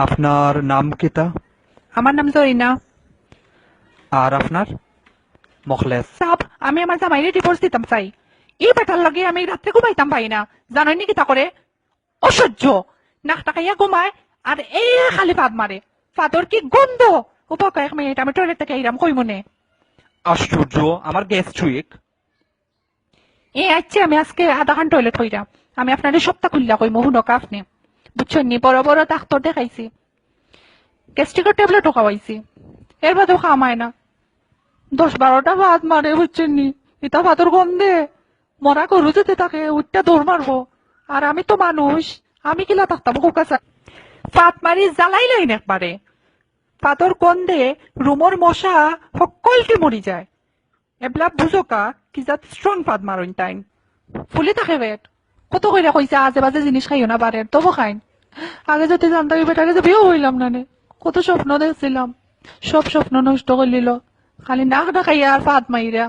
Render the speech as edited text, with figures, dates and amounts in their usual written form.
আপনার নাম কিতা? আমার নাম জরিনা। আর আপনার? মখলেস। সাব, আমি আমার জামাইরে ডিভোর্স দিতাম চাই। এই বেটার লাগে আমি রাত্রে ঘুমাইতাম পাই না। জানোই নি কিতা করে? অসহ্য। নাক টাকাইয়া ঘুমায় আর এই খালি পাদ মারে। ফাদর কি গন্ধ। উপাক 1 মিনিট, আমি টয়লেট থেকে আইরাম কই মনে। আশ্চর্য, আমার গ্যাস্ট্রিক। আচ্ছা, আমি আজকে আধা ঘন্টা টয়লেট হইরাম। আমি আপনার সপ্তাহ খুললা কই মহুনকা আপনি বুঝছেন নি? বড় বড় ডাক্তার দেখাইছি, গ্যাস্ট্রিকের ট্যাবলেটও খাওয়াইছি, এর বাদেও খামায় না। 10-12টা ভাত মারে বুঝছেন নি? এটা ভাতর গন্ধে মরা গরু যেতে থাকে উঠটা দৌড় মারবো। আর আমি তো মানুষ, আমি কিলা থাকতাম কুকাশা ফাত মারি জ্বালাই লাইন একবারে। ফাতর গন্ধে রুমর মশা সকলকে মরি যায়। এবলা বুঝোকা কি যাত স্ট্রং ফাত মারইন টাইম ফুলি থাকে পেট। কত কইরা কইছে আজে বাজে জিনিস খাইও না পারেন, তবু খাইন। আগে যদি জানতাম এই বেটারে যে বিয়ে হইলাম না নে। কত স্বপ্ন দেখছিলাম, সব স্বপ্ন নষ্ট করে নিল। খালি নাক ডাকাইয়া আর ফাত মাইরা।